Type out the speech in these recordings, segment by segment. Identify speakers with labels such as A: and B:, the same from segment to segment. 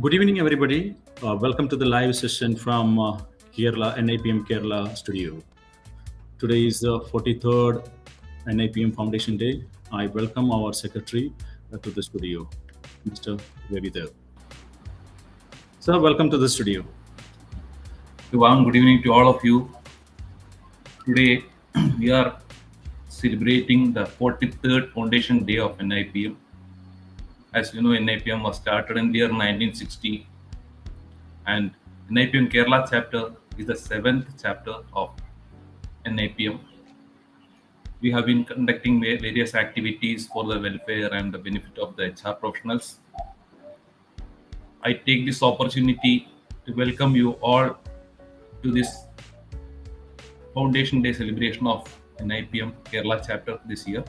A: Good evening, everybody. Welcome to the live session from Kerala, NIPM Kerala studio. Today is the 43rd NIPM Foundation Day. I welcome our secretary to the studio, Mr. Ravidev. Sir, welcome to the studio.
B: Warm good evening to all of you. Today we are celebrating the 43rd Foundation Day of NIPM. As you know, NIPM was started in the year 1960, and NIPM Kerala chapter is the seventh chapter of NIPM. We have been conducting various activities for the welfare and the benefit of the HR professionals. I take this opportunity to welcome you all to this Foundation Day celebration of NIPM Kerala chapter this year.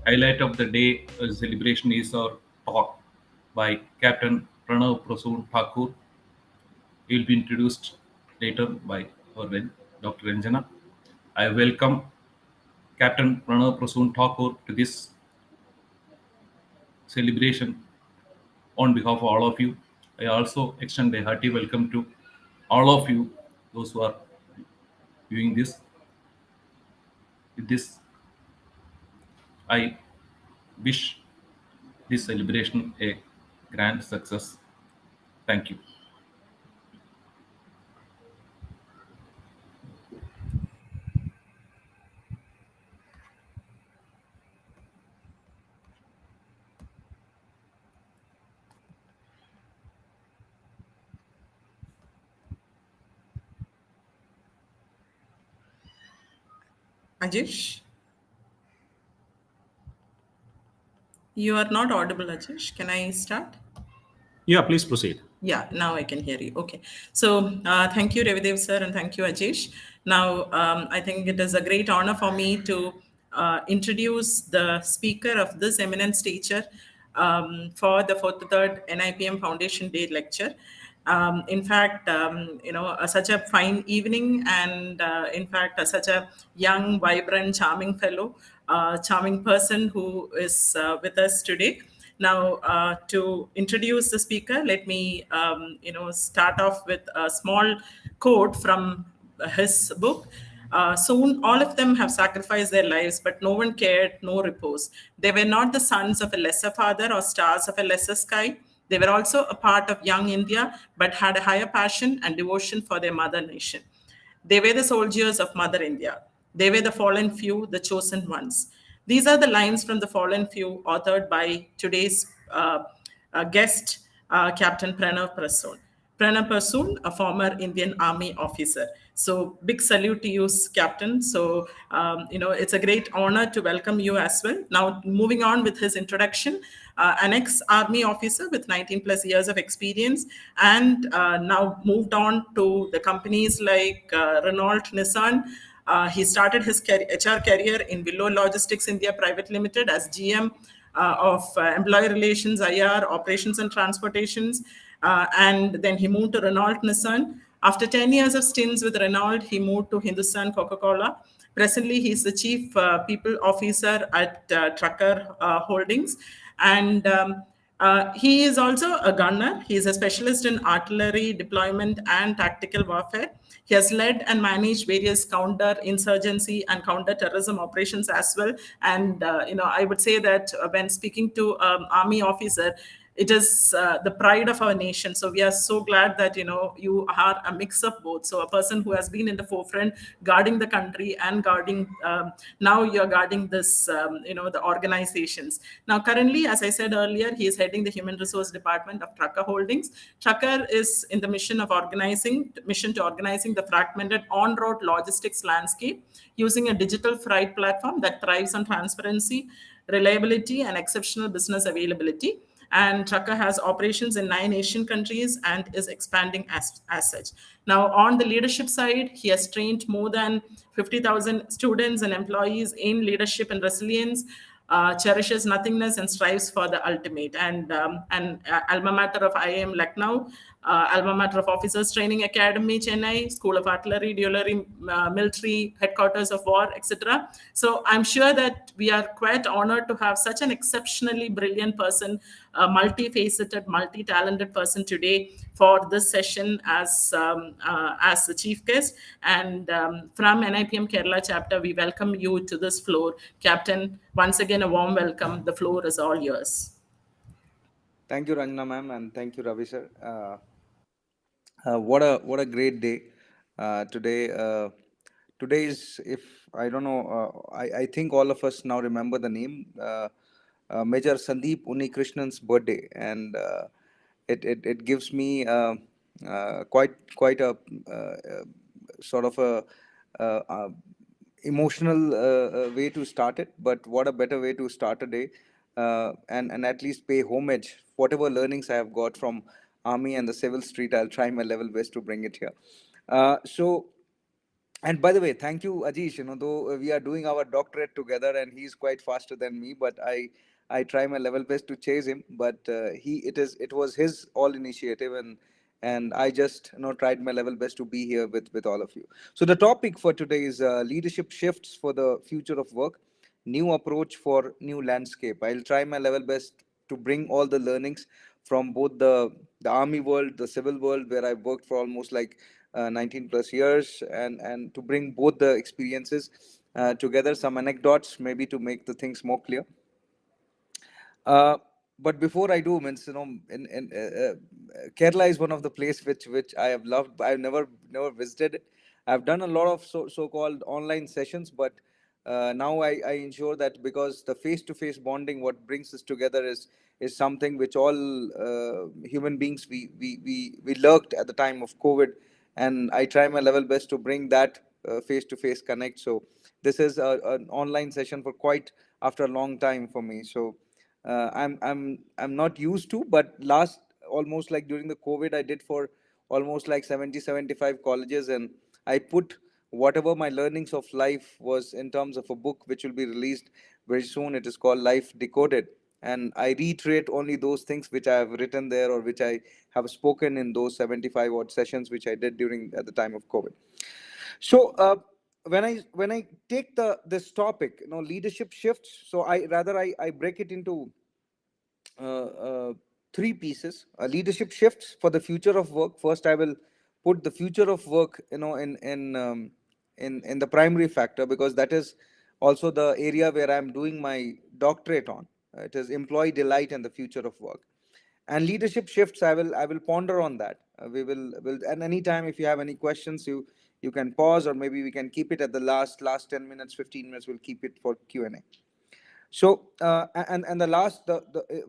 B: Highlight of the day celebration is our talk by Captain Pranav Prasoon Thakur. He will be introduced later by our Dr. Ranjana. I welcome Captain Pranav Prasoon Thakur to this celebration on behalf of all of you. I also extend a hearty welcome to all of you, those who are viewing this. With this, I wish this celebration a grand success. Thank you.
C: Ajish? You are not audible, Ajish. Can I start?
A: Yeah, please proceed.
C: Yeah, now I can hear you. Okay. So thank you, Ravidev sir, and thank you, Ajish. Now, I think it is a great honor for me to introduce the speaker of this eminent teacher for the 43rd NIPM Foundation Day lecture. In fact, such a fine evening, and in fact, such a young, vibrant, charming fellow, charming person who is with us today. Now, to introduce the speaker, let me, start off with a small quote from his book. Soon, all of them have sacrificed their lives, but no one cared, no repose. They were not the sons of a lesser father or stars of a lesser sky. They were also a part of young India, but had a higher passion and devotion for their mother nation. They were the soldiers of Mother India. They were the fallen few, the chosen ones. These are the lines from the fallen few, authored by today's guest, Captain Pranav Prasoon. Pranav Prasoon, a former Indian Army officer. So big salute to you, Captain. So, it's a great honor to welcome you as well. Now, moving on with his introduction, an ex-army officer with 19 plus years of experience, and now moved on to the companies like Renault, Nissan. He started his HR career in Willow Logistics India Private Limited as GM of Employee Relations, IR, Operations and Transportations. And then he moved to Renault Nissan. After 10 years of stints with Renault, he moved to Hindustan Coca-Cola. Presently, he's the Chief People Officer at TruKker Holdings. And he is also a gunner. He is a specialist in artillery deployment and tactical warfare. He has led and managed various counter-insurgency and counter-terrorism operations as well. And I would say that when speaking to army officer, it is the pride of our nation. So we are so glad that you are a mix of both. So a person who has been in the forefront, guarding the country and guarding. Now you're guarding this, the organizations. Now currently, as I said earlier, he is heading the Human Resource Department of TruKker Holdings. TruKker is in the mission to organizing the fragmented on-road logistics landscape using a digital freight platform that thrives on transparency, reliability, and exceptional business availability. And TruKker has operations in 9 Asian countries and is expanding as such. Now, on the leadership side, he has trained more than 50,000 students and employees in leadership and resilience, cherishes nothingness and strives for the ultimate. And alma mater of IIM Lucknow, alma mater of Officers Training Academy, Chennai, School of Artillery, Duellery, Military Headquarters of War, etc. So I'm sure that we are quite honored to have such an exceptionally brilliant person, a multifaceted, multi-talented person today for this session as the chief guest. And from NIPM Kerala chapter, we welcome you to this floor. Captain, once again, a warm welcome. The floor is all yours.
D: Thank you, Ranjana ma'am, and thank you, Ravi sir. What a great day today. Today is, if I don't know, I think all of us now remember the name Major Sandeep Unikrishnan's birthday, and it gives me quite a sort of a uh, uh, emotional way to start it. But what a better way to start a day, and at least pay homage whatever learnings I have got from army and the civil street. I'll try my level best to bring it here. So, and by the way, thank you, Ajish. Though we are doing our doctorate together, and he's quite faster than me, but I try my level best to chase him. But it was his all initiative, and I just tried my level best to be here with all of you. So the topic for today is leadership shifts for the future of work, new approach for new landscape. I'll try my level best to bring all the learnings from both the army world, the civil world, where I've worked for almost like 19 plus years, and to bring both the experiences together, some anecdotes maybe to make the things more clear. Uh, but before I do, means Kerala is one of the place which I have loved. I've never visited it. I've done a lot of so-called online sessions, but now I ensure that, because the face-to-face bonding, what brings us together is something which all human beings we lurked at the time of COVID, and I try my level best to bring that face-to-face connect. So this is an online session for quite after a long time for me. So I'm not used to, but last almost like during the COVID, I did for almost like 70-75 colleges, and I put whatever my learnings of life was in terms of a book which will be released very soon. It is called Life Decoded, and I reiterate only those things which I have written there, or which I have spoken in those 75 odd sessions which I did during at the time of COVID. So when I take this topic, leadership shifts. So I break it into uh, uh, three pieces. Leadership shifts for the future of work. First, I will put the future of work, in the primary factor, because that is also the area where I'm doing my doctorate on. It is employee delight and the future of work. And leadership shifts, I will ponder on that. We will and anytime if you have any questions, you can pause, or maybe we can keep it at the last 10 minutes, 15 minutes. We'll keep it for Q&A. So, and the last,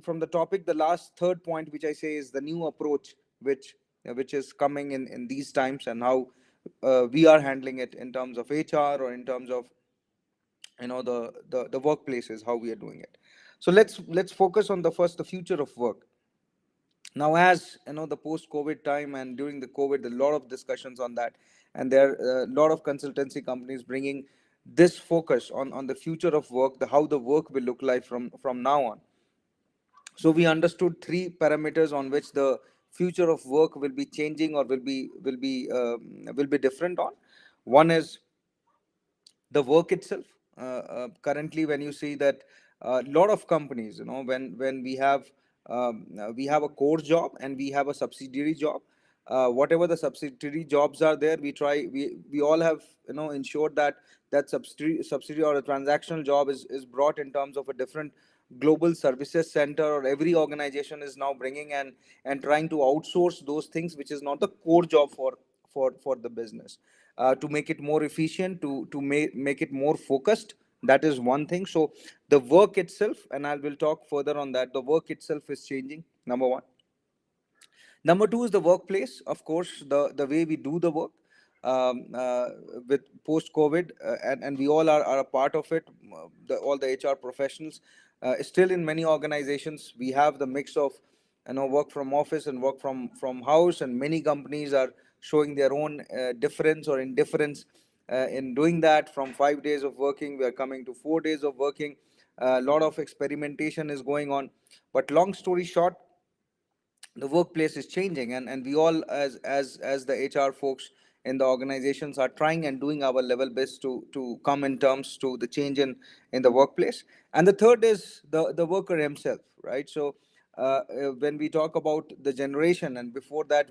D: from the topic, the last third point, which I say is the new approach, which is coming in these times, and how we are handling it in terms of HR, or in terms of the workplaces, how we are doing it. So let's focus on the future of work. Now, as the post-COVID time, and during the COVID, a lot of discussions on that, and there are a lot of consultancy companies bringing this focus on the future of work, the how the work will look like from now on. So we understood three parameters on which the future of work will be changing, or will be different on. One is the work itself. Currently, when you see that a lot of companies, when we have a core job and we have a subsidiary job. Whatever the subsidiary jobs are there, we all have ensured that that subsidiary or a transactional job is brought in terms of a different global services center, or every organization is now bringing and trying to outsource those things which is not the core job for the business, to make it more efficient, to make it more focused. That is one thing. So the work itself, and I will talk further on that, the work itself is changing, number one. Number two is the workplace, of course, the way we do the work, um, uh, with post COVID, and we all are a part of it. All the HR professionals, still in many organizations, we have the mix of work from office and work from house, and many companies are showing their own difference or indifference in doing that. From 5 days of working, we are coming to 4 days of working. A lot of experimentation is going on, but long story short, the workplace is changing, and we all, as the HR folks in the organizations, are trying and doing our level best to come in terms to the change in the workplace. And the third is the worker himself, right? So when we talk about the generation, and before that,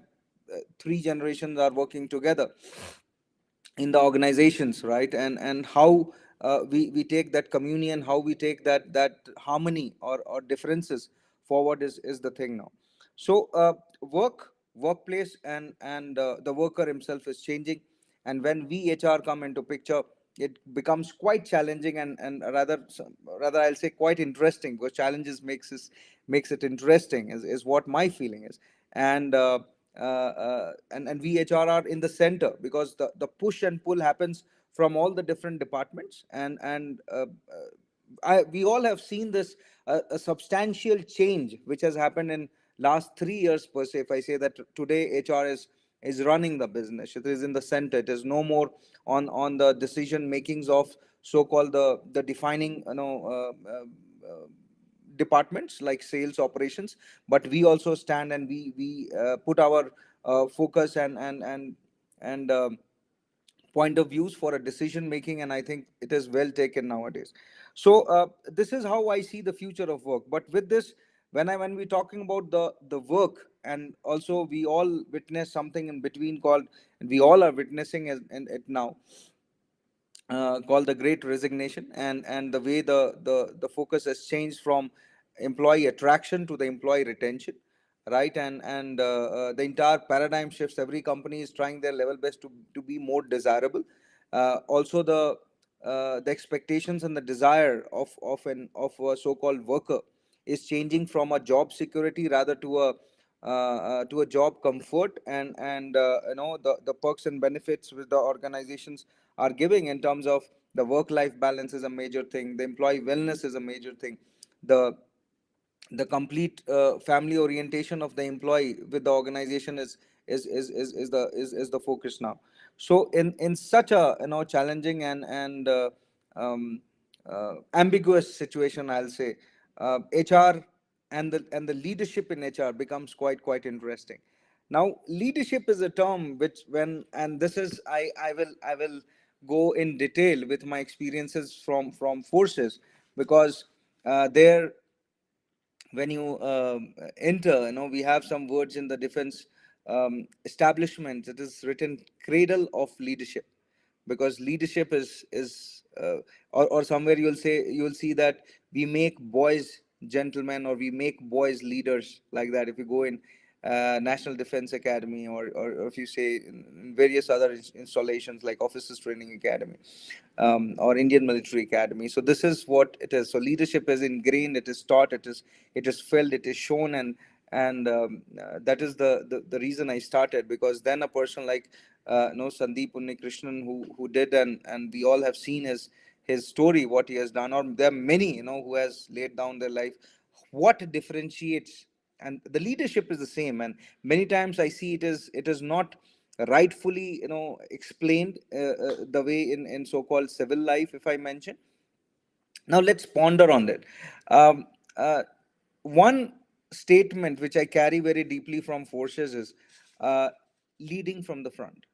D: three generations are working together in the organizations, right? And how we take that communion, how we take that harmony or differences forward is the thing now. So workplace and the worker himself is changing, and when we HR come into picture, it becomes quite challenging, and rather I'll say quite interesting, because challenges makes it interesting, is what my feeling is. And uh, uh, and and we HR are in the center, because the push and pull happens from all the different departments. We all have seen this, a substantial change which has happened in last 3 years per se. If I say that today HR is running the business, it is in the center, it is no more on the decision makings of so-called the defining, departments like sales, operations, but we also stand, and we put our focus and point of views for a decision making, and I think it is well taken nowadays. So this is how I see the future of work. But with this, when we're talking about the work, and also we all witness something in between called, and we all are witnessing it now, called the Great Resignation, and the way the focus has changed from employee attraction to the employee retention, right? And the entire paradigm shifts. Every company is trying their level best to be more desirable. Also, the expectations and the desire of a so-called worker is changing from a job security rather to a job comfort, and the perks and benefits which the organizations are giving in terms of the work life balance is a major thing, the employee wellness is a major thing, the complete family orientation of the employee with the organization is the focus now. So in such a challenging and ambiguous situation, I'll say, HR and the leadership in HR becomes quite interesting. Now, leadership is a term which, when and this is I will go in detail with my experiences from forces, because there, when you enter, we have some words in the defense establishment. It is written cradle of leadership, because leadership is or somewhere you'll see that we make boys gentlemen, or we make boys leaders, like that. If you go in National Defense Academy, or if you say in various other installations like Officers Training Academy, or Indian Military Academy. So this is what it is. So leadership is ingrained, it is taught, it is felt, it is shown, and that is the reason I started, because then a person like Sandeep Unnikrishnan, who did, and we all have seen his story, what he has done, or there are many who has laid down their life. What differentiates, and the leadership is the same, and many times I see it is not rightfully explained the way in so-called civil life, if I mention. Now let's ponder on that. um, uh, One statement which I carry very deeply from forces is uh, leading from the front.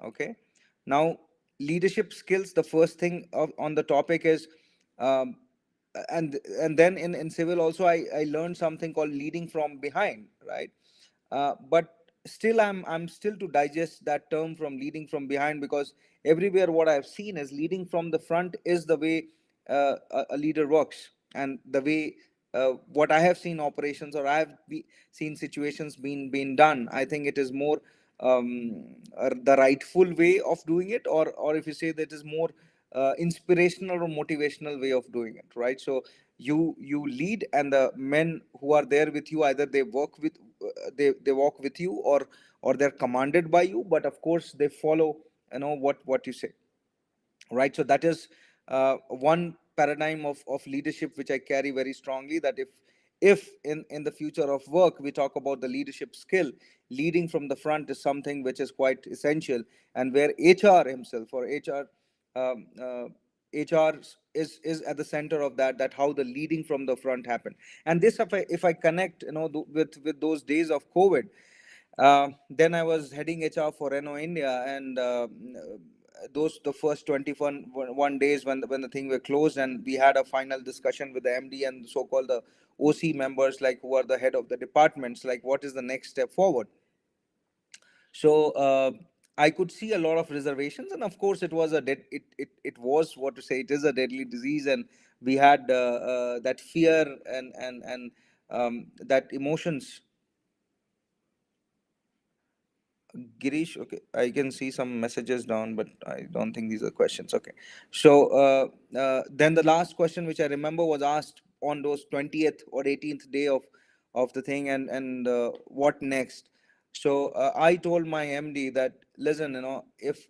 D: Okay. Now, leadership skills, the first thing on the topic is, um, and then in civil also, I learned something called leading from behind, right? But still, I'm still to digest that term from leading from behind, because everywhere what I've seen is leading from the front is the way a leader works, and the way what I have seen operations, or seen situations being done. I think it is more the rightful way of doing it, or if you say that is more inspirational or motivational way of doing it, right? So you lead, and the men who are there with you, either they walk with you, or they're commanded by you, but of course they follow what you say, right? So that is one paradigm of leadership which I carry very strongly, that if in the future of work we talk about the leadership skill, leading from the front is something which is quite essential, and where HR himself, or HR um, uh, HR is at the center of that, that how the leading from the front happened. And this, if I connect, with those days of COVID, then I was heading HR for Renault India, and those the first 21 days when the thing were closed, and we had a final discussion with the MD and so-called the OC members, like who are the head of the departments, like what is the next step forward. So I could see a lot of reservations, and of course, it was it was, what to say, it is a deadly disease, and we had that fear and that emotions. Girish, okay, I can see some messages down, but I don't think these are questions. Okay, so then the last question which I remember was asked on those 20th or 18th day of the thing, and what next? So I told my MD that, listen, if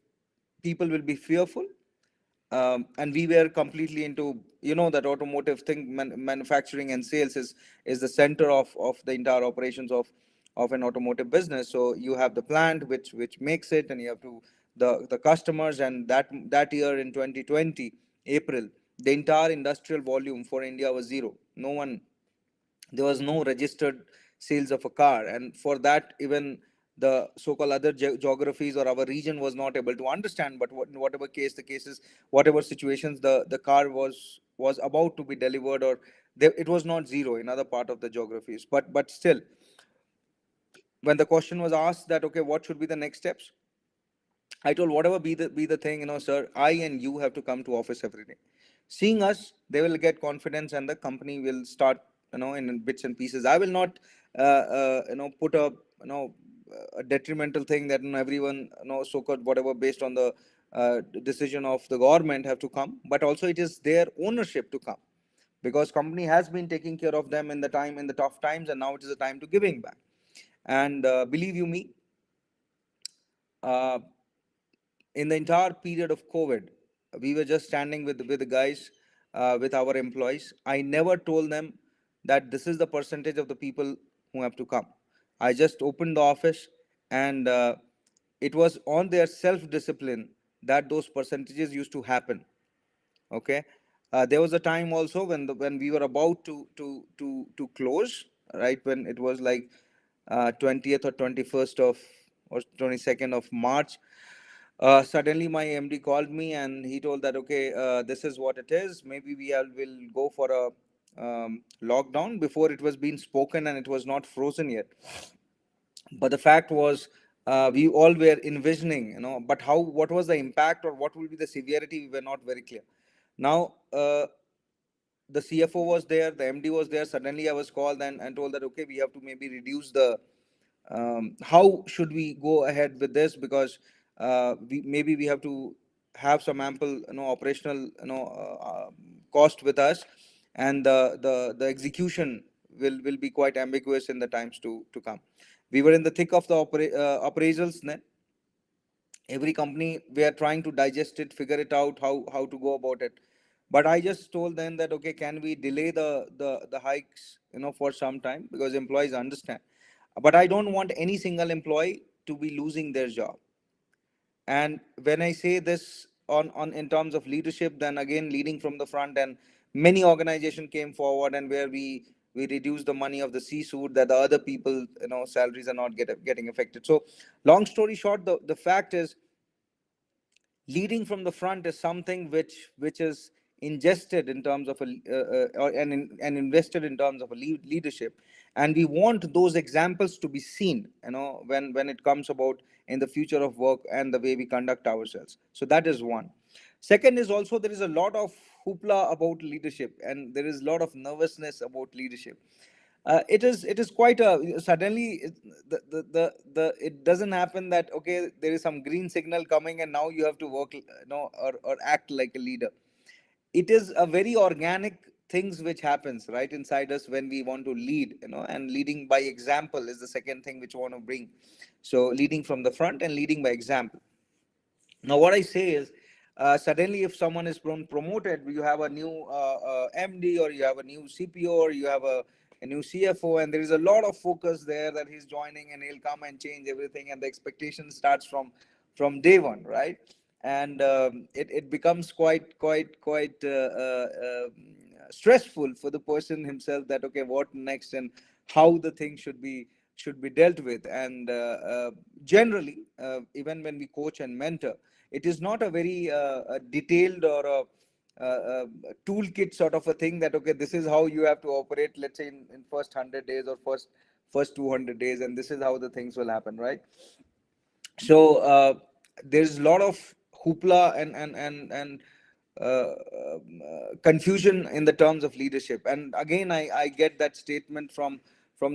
D: people will be fearful, and we were completely into, that automotive thing, manufacturing and sales is the center of the entire operations of an automotive business. So you have the plant which makes it, and you have to the customers, and that year in 2020 April, the entire industrial volume for India was zero. No one, there was no registered sales of a car, and for that, even the so-called other geographies or our region was not able to understand. But in whatever case the cases, whatever situations, the car was about to be delivered, or there, it was not zero in other part of the geographies. But still, when the question was asked that, okay, what should be the next steps, I told, whatever be the thing, sir, I and you have to come to office every day. Seeing us, they will get confidence, and the company will start, in bits and pieces. I will not, put a detrimental thing that, everyone, so-called whatever, based on the decision of the government, have to come. But also, it is their ownership to come, because company has been taking care of them in the tough times, and now it is a time to giving back. And believe you me, uh, in the entire period of COVID, we were just standing with the guys, with our employees. I never told them that this is the percentage of the people who have to come. I just opened the office, and it was on their self discipline that those percentages used to happen. Okay, there was a time also when we were about to close, right, when it was like 20th or 21st of or 22nd of March. Suddenly my MD called me, and he told that, okay, this is what it is. Maybe will go for a lockdown. Before, it was being spoken, and it was not frozen yet. But the fact was, we all were envisioning, but what was the impact, or what will be the severity, we were not very clear. Now, the CFO was there, the MD was there. Suddenly I was called, and told that, okay, we have to maybe reduce the, how should we go ahead with this, because we have to have some ample, operational, cost with us, and the execution will be quite ambiguous in the times to come. We were in the thick of the appraisals then. Every company, we are trying to digest it, figure it out, how to go about it. But I just told them that, okay, can we delay the hikes, for some time, because employees understand. But I don't want any single employee to be losing their job. And when I say this on in terms of leadership, then again, leading from the front, and many organizations came forward, and where we reduce the money of the C-suite, that the other people, salaries are not getting affected. So long story short, the fact is, leading from the front is something which is ingested in terms of and invested in terms of a leadership, and we want those examples to be seen, when it comes about in the future of work and the way we conduct ourselves. So that is one. Second is, also, there is a lot of hoopla about leadership, and there is a lot of nervousness about leadership. It is quite a suddenly, it doesn't happen that, okay, there is some green signal coming, and now you have to work, or act like a leader. It is a very organic things which happens right inside us when we want to lead, and leading by example is the second thing which we want to bring. So leading from the front and leading by example. Now, what I say is, suddenly, if someone is promoted, you have a new MD, or you have a new CPO, or you have a new CFO, and there is a lot of focus there that he's joining, and he'll come and change everything, and the expectation starts from day one, right? and it becomes quite stressful for the person himself, that okay, what next, and how the thing should be dealt with. And generally, even when we coach and mentor, it is not a very detailed or a toolkit sort of a thing, that okay, this is how you have to operate, let's say in first 100 days or first 200 days, and this is how the things will happen, right? So there's a lot of hoopla and confusion in the terms of leadership. And again, I get that statement from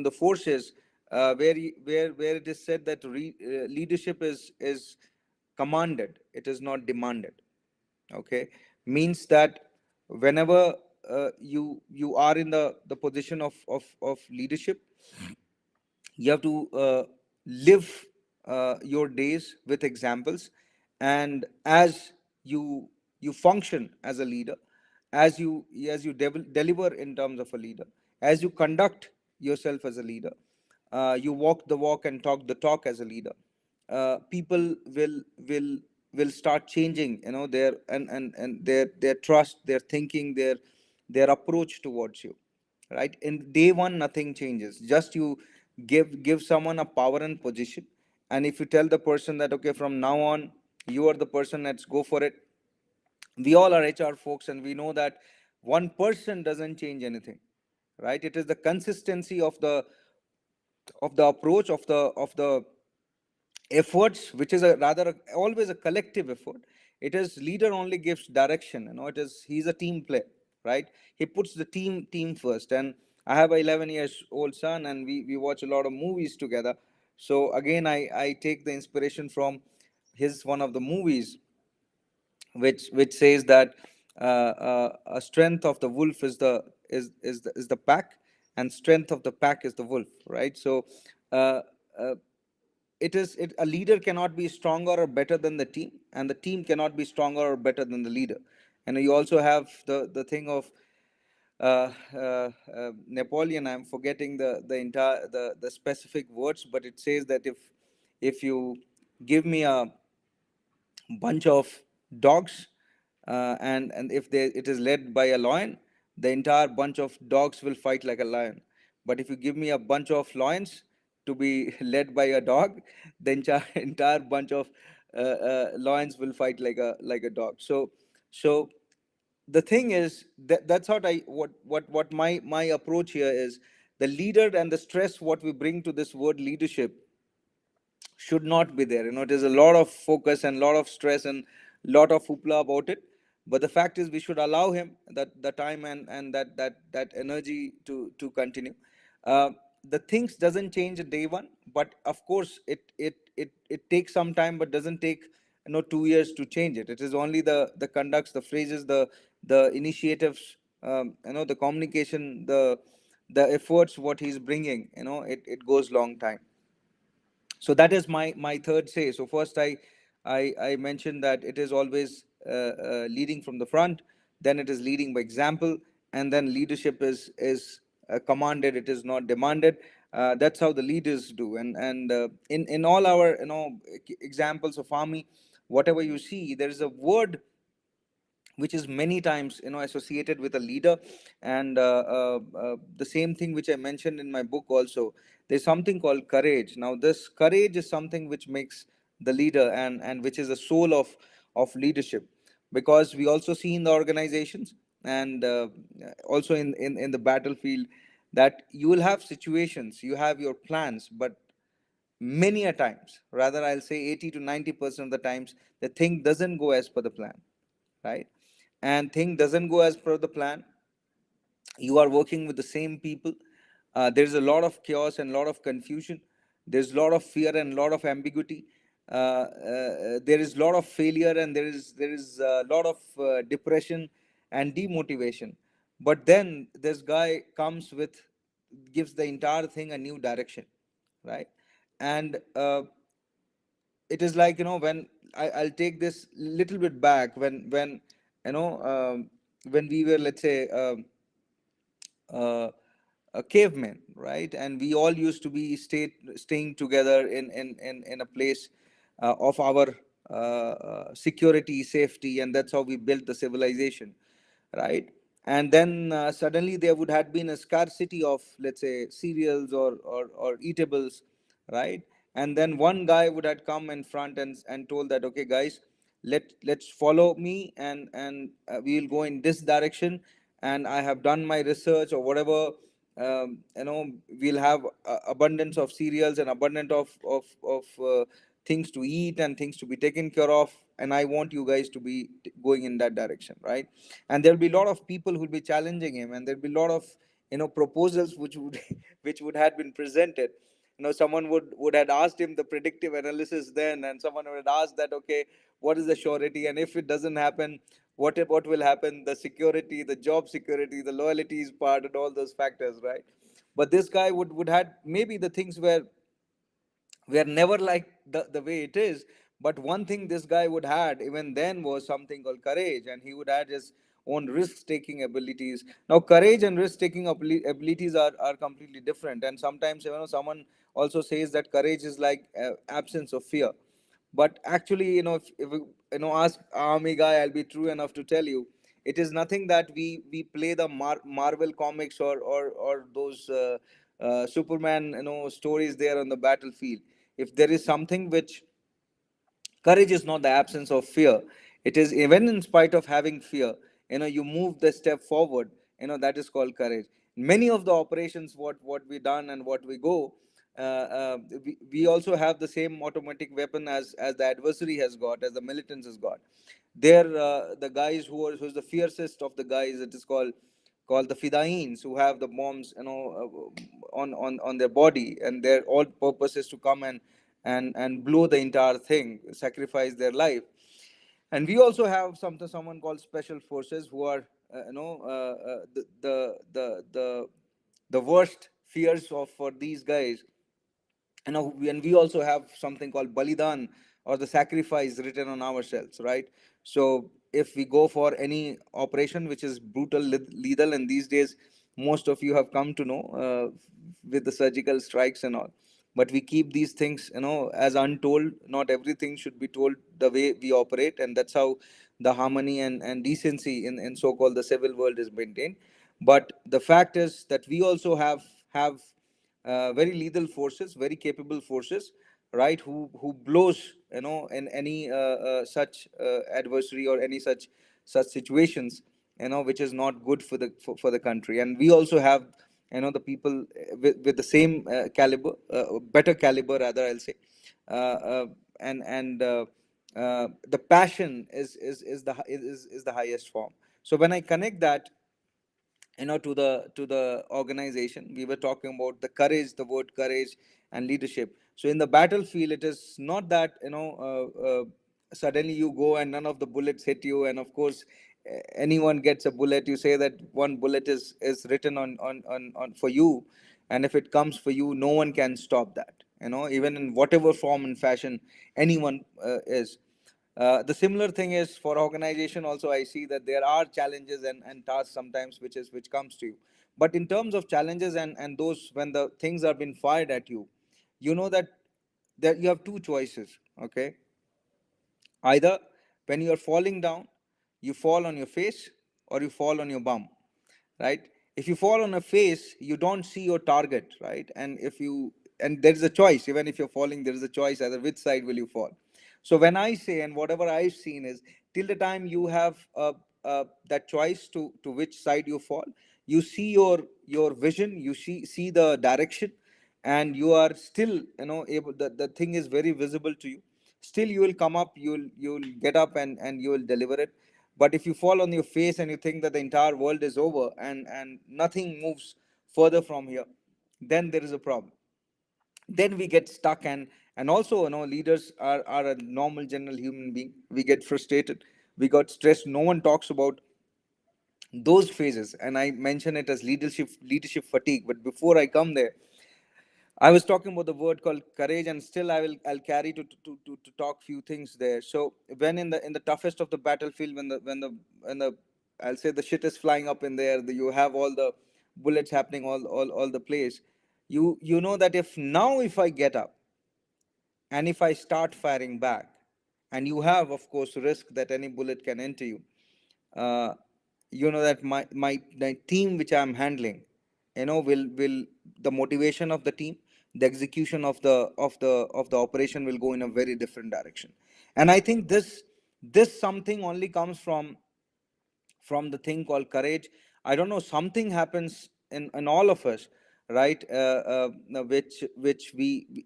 D: the forces, where it is said that leadership is commanded, it is not demanded. Okay, means that whenever you are in the position of leadership, you have to live your days with examples. And as you you function as a leader, as you deliver in terms of a leader, as you conduct yourself as a leader, you walk the walk and talk the talk as a leader, people will start changing, their and their trust, their thinking, their approach towards you, right? In day one, nothing changes. Just you give someone a power and position, and if you tell the person that okay, from now on you are the person, let's go for it. We all are HR folks, and we know that one person doesn't change anything, right? It is the consistency of the approach, of the efforts, which is a rather always a collective effort. It is leader only gives direction, it is, he's a team player, right? He puts the team first. And I have a 11 years old son, and we watch a lot of movies together. So again, I take the inspiration from his one of the movies, which says that a strength of the wolf is the pack, and strength of the pack is the wolf, right? So uh, uh, a leader cannot be stronger or better than the team, and the team cannot be stronger or better than the leader. And you also have the thing of Napoleon. I'm forgetting the entire the specific words, but it says that if you give me a bunch of dogs, and if it is led by a lion, the entire bunch of dogs will fight like a lion. But if you give me a bunch of lions to be led by a dog, the entire bunch of lions will fight like a dog. So the thing is that's what my approach here is. The leader and the stress what we bring to this word leadership should not be there. It is a lot of focus and lot of stress and lot of hoopla about it. But the fact is, we should allow him that the time and that energy to continue. Uh, the things doesn't change at day one, but of course it takes some time, but doesn't take 2 years to change it. It is only the conducts, the phrases, the initiatives, the communication, the efforts what he's bringing. It goes long time. So that is my third say. So first, I mentioned that it is always leading from the front, then it is leading by example, and then leadership is commanded, it is not demanded. That's how the leaders do. And in all our examples of army, whatever you see, there is a word which is many times associated with a leader. And the same thing which I mentioned in my book also, there's something called courage. Now this courage is something which makes the leader, and which is the soul of leadership. Because we also see in the organizations, and also in the battlefield, that you will have situations, you have your plans, but many a times, rather I'll say 80 to 90% of the times, the thing doesn't go as per the plan, right? And thing doesn't go as per the plan. You are working with the same people. There's a lot of chaos and a lot of confusion. There's a lot of fear and a lot of ambiguity. There is a lot of failure, and there is a lot of depression and demotivation. But then this guy comes with, gives the entire thing a new direction, right? And it is like, when I'll take this little bit back, when you know when we were, let's say, uh, a caveman, right? And we all used to be staying together in a place of our security, safety, and that's how we built the civilization, right? And then suddenly there would have been a scarcity of, let's say, cereals or eatables, right? And then one guy would have come in front and told that, okay, guys, let's follow me, and we'll go in this direction, and I have done my research or whatever. We'll have abundance of cereals and abundance of things to eat and things to be taken care of, and I want you guys to be going in that direction, right? And there'll be a lot of people who'll be challenging him, and there'll be a lot of proposals which would which would have been presented. Someone would had asked him the predictive analysis then, and someone would have asked that, okay, what is the surety, and if it doesn't happen, what will happen, the security, the job security, the loyalties part, and all those factors, right? But this guy would had maybe the things were never like the way it is. But one thing this guy would had even then was something called courage, and he would add his own risk taking abilities. Now courage and risk taking abilities are completely different, and sometimes someone also says that courage is like absence of fear. But actually, if ask army guy, I'll be true enough to tell you, it is nothing that we play the Marvel comics or those Superman stories there on the battlefield. If there is something which courage is not the absence of fear. It is even in spite of having fear, you move the step forward. That is called courage. Many of the operations, what we done and what we go, we also have the same automatic weapon as the adversary has got, as the militants has got. They're the guys who's the fiercest of the guys. It is called the fidains, who have the bombs, on their body, and their all purpose is to come and blow the entire thing, sacrifice their life. And we also have someone called special forces, who are the worst fears of for these guys. And we also have something called balidan, or the sacrifice written on ourselves, right? So if we go for any operation which is brutal, lethal, and these days most of you have come to know, with the surgical strikes and all, but we keep these things as untold. Not everything should be told the way we operate, and that's how the harmony and decency in so-called the civil world is maintained. But the fact is that we also have very lethal forces, very capable forces, right? Who blows in any such adversary or any such situations, which is not good for the country. And we also have the people with the same caliber, better caliber rather, I'll say, and the passion is the highest form. So when I connect that to the organization, we were talking about the courage, the word courage and leadership. So in the battlefield, it is not that suddenly you go and none of the bullets hit you, and of course anyone gets a bullet, you say that one bullet is written on for you, and if it comes for you, no one can stop that, even in whatever form and fashion anyone is. The similar thing is for organization also. I see that there are challenges and tasks sometimes which comes to you. But in terms of challenges and those, when the things are being fired at you, you know that you have two choices. Okay, either when you are falling down, you fall on your face or you fall on your bum, right? If you fall on a face, you don't see your target, right? And there is a choice. Even if you're falling, there is a choice either which side will you fall. So when I say, and whatever I've seen is, till the time you have that choice to which side you fall, you see your vision, you see the direction, and you are still able, the thing is very visible to you. Still you will come up, you'll get up and you will deliver it. But if you fall on your face and you think that the entire world is over and nothing moves further from here, then there is a problem. Then we get stuck, and also leaders are a normal general human being. We get frustrated, we got stressed. No one talks about those phases, and I mention it as leadership fatigue. But before I come there, I was talking about the word called courage, and still I'll carry to talk few things there. So when in the toughest of the battlefield, when the I'll say the shit is flying up in there, you have all the bullets happening all the place. You know that if I get up and if I start firing back, and you have, of course, risk that any bullet can enter you. uh, you know that my team which I'm handling, will the motivation of the team, the execution of the operation will go in a very different direction. And I think this something only comes from the thing called courage. I don't know, something happens in all of us, right? Which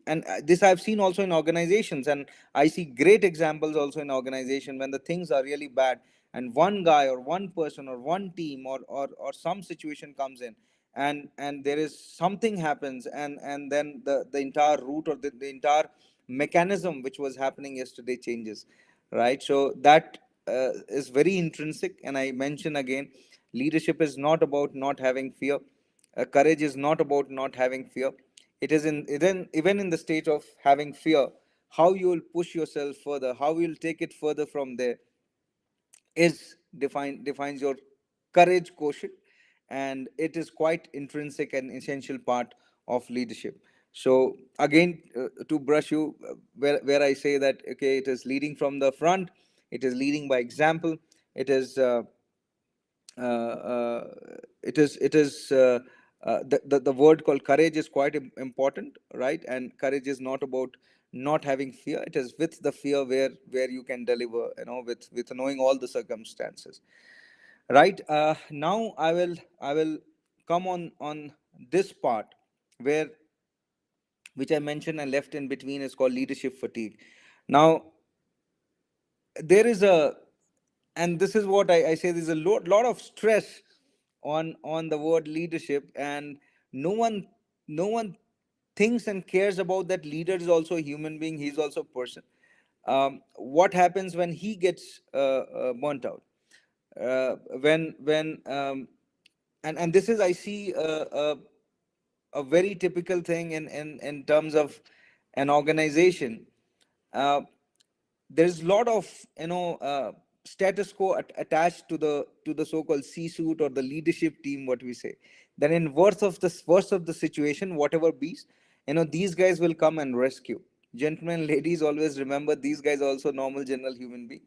D: and this I've seen also in organizations, and I see great examples also in organization when the things are really bad, and one guy or one person or one team or some situation comes in, and there is something happens, and then the entire route or the entire mechanism which was happening yesterday changes, right? So that is very intrinsic. And I mention again, leadership is not about not having fear. Courage is not about not having fear. It is even in the state of having fear, how you will push yourself further, how you will take it further from there, is defines your courage quotient. And it is quite intrinsic and essential part of leadership. So again, to brush you, where I say that, okay, it is leading from the front, it is leading by example, it is uh, uh, the word called courage is quite important, right? And courage is not about not having fear. It is with the fear where you can deliver, with knowing all the circumstances, right? Now I will come on this part, where which I mentioned and left in between, is called leadership fatigue. Now there is a, and this is what I say, there's a lot of stress on the word leadership, and no one thinks and cares about that leader is also a human being, he's also a person. What happens when he gets burnt out, when and this is, I see, a very typical thing in terms of an organization. uh, there's a lot of, status quo attached to the so-called C-suite or the leadership team, what we say. Then in worst of the situation, whatever bees, these guys will come and rescue. Gentlemen, ladies, always remember, these guys are also normal general human being.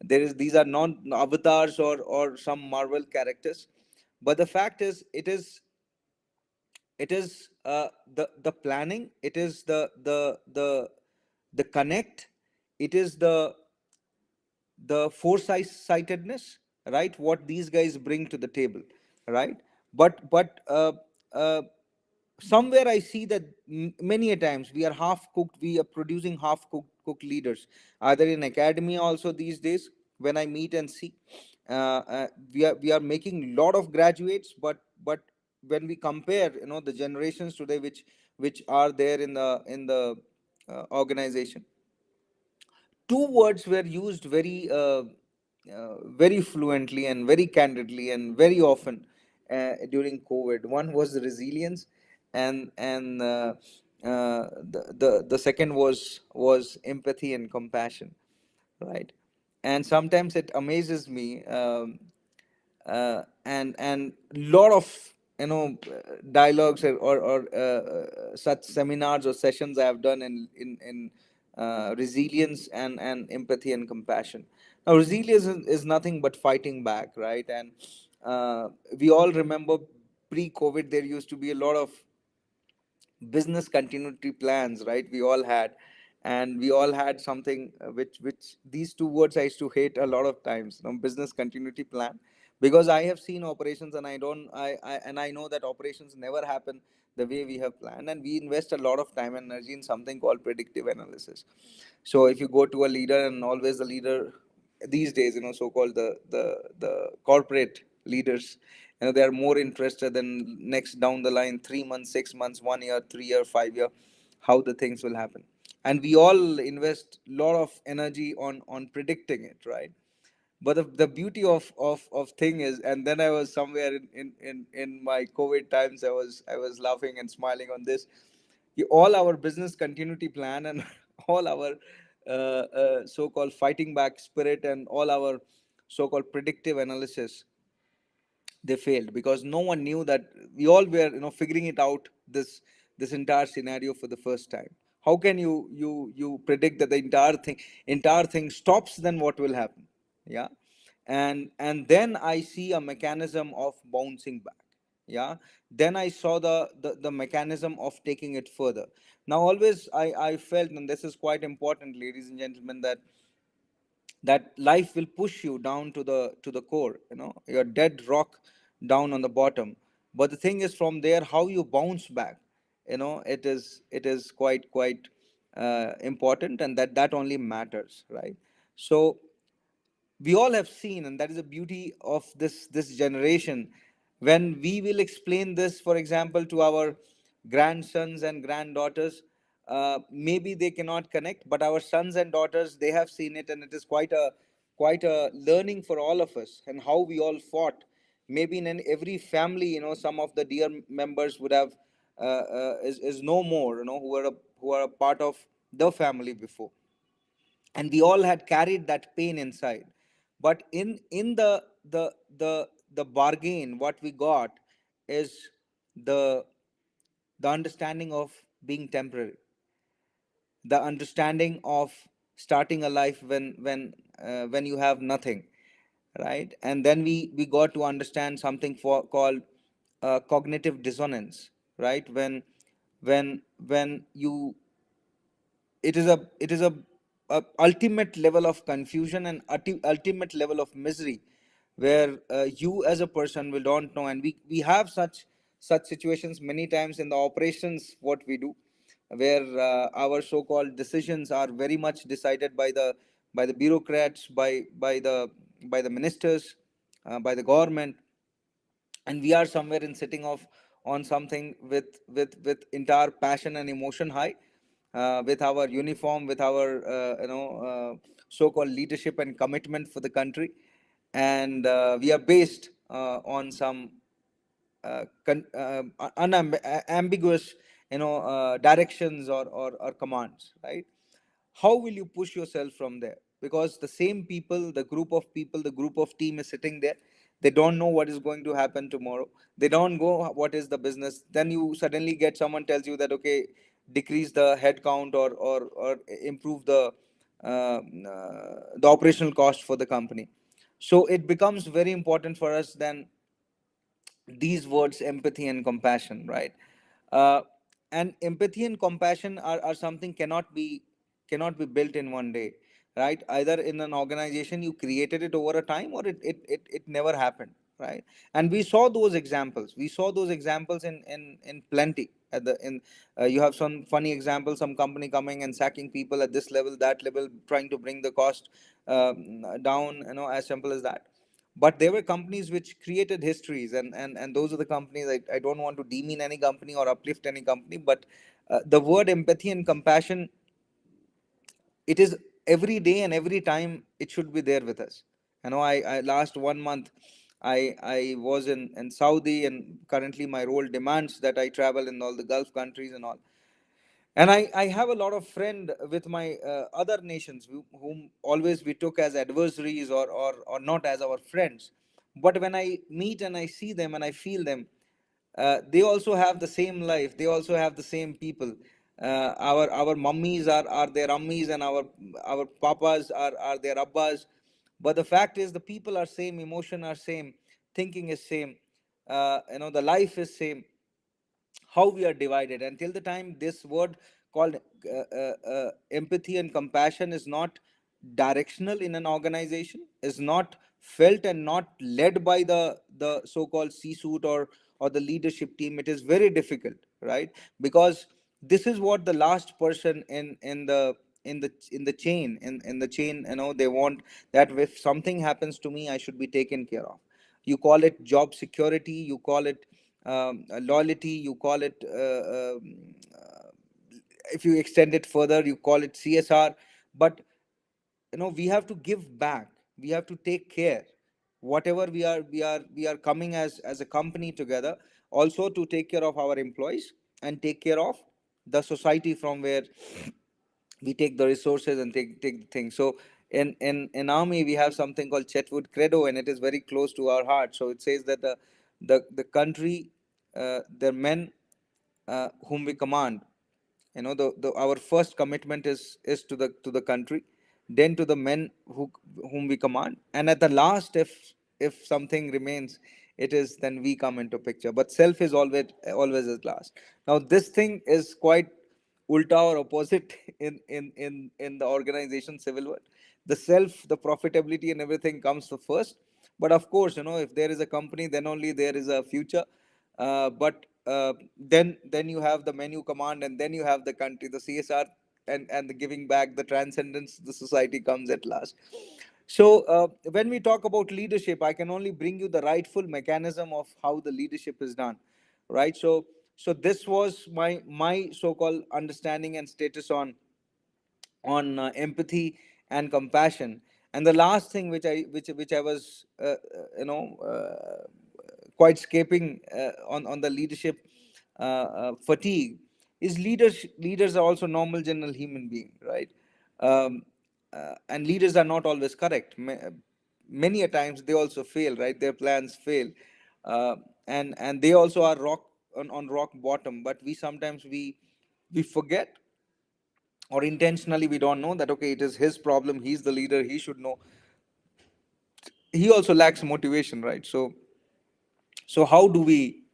D: These are non avatars or some Marvel characters. But the fact is, it is the planning, it is the connect, it is the foresightedness, right? What these guys bring to the table, right? But uh, somewhere I see that many a times we are half cooked, we are producing half cooked leaders, either in academy also these days. When I meet and see, we are making lot of graduates, but when we compare, the generations today which are there in the organization, two words were used very fluently and very candidly and very often during COVID. One was resilience, and the second was empathy and compassion, right? And sometimes it amazes me, and lot of, dialogues or such seminars or sessions I have done in resilience and empathy and compassion. Now resilience is nothing but fighting back, right? And we all remember, pre-COVID there used to be a lot of business continuity plans, right? We all had, and we all had something, which these two words I used to hate a lot of times, business continuity plan. Because I have seen operations, and I know that operations never happen the way we have planned, and we invest a lot of time and energy in something called predictive analysis. So if you go to a leader, and always the leader these days, so called the corporate leaders, they are more interested than next down the line, 3 months, 6 months, 1 year, 3 year, 5 year, how the things will happen. And we all invest a lot of energy on predicting it, right? But the beauty of thing is, and then I was somewhere in my COVID times, I was laughing and smiling on this. All our business continuity plan and all our so-called fighting back spirit and all our so-called predictive analysis, they failed, because no one knew that we all were, figuring it out, this entire scenario for the first time. How can you predict that the entire thing stops? Then what will happen? Yeah. And then I see a mechanism of bouncing back. Yeah. Then I saw the mechanism of taking it further. Now always I felt, and this is quite important, ladies and gentlemen, that life will push you down to the core, you're dead rock down on the bottom. But the thing is, from there, how you bounce back, it is quite important, and that only matters, right? So we all have seen, and that is the beauty of this generation, when we will explain this, for example, to our grandsons and granddaughters. Maybe they cannot connect, but our sons and daughters, they have seen it, and it is quite a learning for all of us, and how we all fought. Maybe in every family, some of the dear members would have is no more, who are a part of the family before, and we all had carried that pain inside. But in the bargain, what we got is the the understanding of being temporary, the understanding of starting a life when you have nothing, right? And then we got to understand something called cognitive dissonance, right? When you it is a ultimate level of confusion and ultimate level of misery, where you as a person will don't know. And we have such situations many times in the operations, what we do, where our so-called decisions are very much decided by the bureaucrats, by the ministers, by the government, and we are somewhere in sitting off on something with entire passion and emotion high, with our uniform, with our so-called leadership and commitment for the country. And we are based on some unambiguous directions or commands, right? How will you push yourself from there? Because the same people, the group of team is sitting there. They don't know what is going to happen tomorrow. They don't go what is the business. Then you suddenly get someone tells you that, okay, decrease the head count, or improve the operational cost for the company. So it becomes very important for us then, these words, empathy and compassion, right? uh, and empathy and compassion are something cannot be built in one day, right? Either in an organization you created it over a time, or it never happened, right? And we saw those examples in plenty. At the in You have some funny examples, some company coming and sacking people at this level, that level, trying to bring the cost down, as simple as that. But there were companies which created histories, and those are the companies. I don't want to demean any company or uplift any company, but the word empathy and compassion, it is every day and every time it should be there with us. I last 1 month, I was in Saudi, and currently my role demands that I travel in all the Gulf countries and all. And I have a lot of friend with my other nations, whom always we took as adversaries, or not as our friends. But when I meet and I see them and I feel them, they also have the same life, they also have the same people. Our mummies are their ummies, and our papas are their abbas. But the fact is, the people are same, emotion are same, thinking is same, the life is same. How we are divided, until the time this word called empathy and compassion is not directional in an organization, is not felt and not led by the so-called c-suite, or the leadership team, it is very difficult, right? Because this is what the last person in the chain, they want that if something happens to me, I should be taken care of. You call it job security, you call it loyalty, you call it if you extend it further, you call it CSR. But we have to give back, we have to take care, whatever we are coming as a company together, also to take care of our employees, and take care of the society from where we take the resources and take the things. So in army, we have something called Chetwood Credo, and it is very close to our heart. So it says that the country, the men whom we command, the our first commitment is to the country, then to the men whom we command, and at the last, if something remains, it is then we come into picture. But self is always at last. Now this thing is quite ulta or opposite in the organization civil world. The self, the profitability and everything comes the first. But of course, if there is a company, then only there is a future. But then you have the menu command, and then you have the country, the CSR, and the giving back, the transcendence, the society comes at last. So when we talk about leadership, I can only bring you the rightful mechanism of how the leadership is done, right? So this was my so-called understanding and status on empathy and compassion. And the last thing which I was quite scaping on the leadership fatigue is leaders are also normal general human being, right? um, and leaders are not always correct. Many a times they also fail, right? Their plans fail, uh, and they also are on rock bottom. But we sometimes we forget, or intentionally we don't know that, okay, it is his problem, he's the leader, he should know. He also lacks motivation, right? So how do we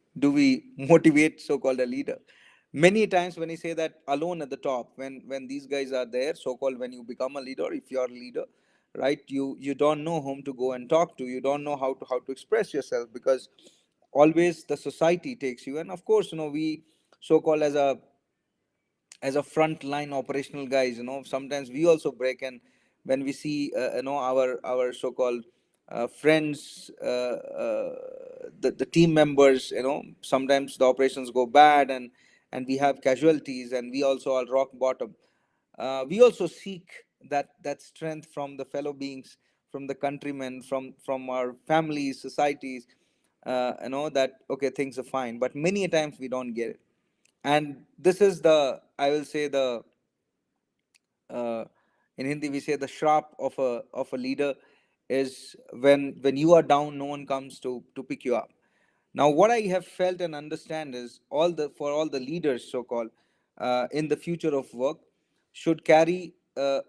D: motivate so-called a leader? Many times when you say that alone at the top, when these guys are there, so-called, when you become a leader, if you're a leader, right, you don't know whom to go and talk to, you don't know how to express yourself, because always the society takes you. And of course, we so-called as a frontline operational guys, sometimes we also break. And when we see our so-called friends, the team members, sometimes the operations go bad, and we have casualties, and we also are rock bottom. We also seek that strength from the fellow beings, from the countrymen, from our families, societies, that okay, things are fine, but many times we don't get it. And this is the, I will say, the uh, in Hindi we say the shrap of a leader is when you are down, no one comes to pick you up. Now, what I have felt and understand is all the leaders, so called, in the future of work, should carry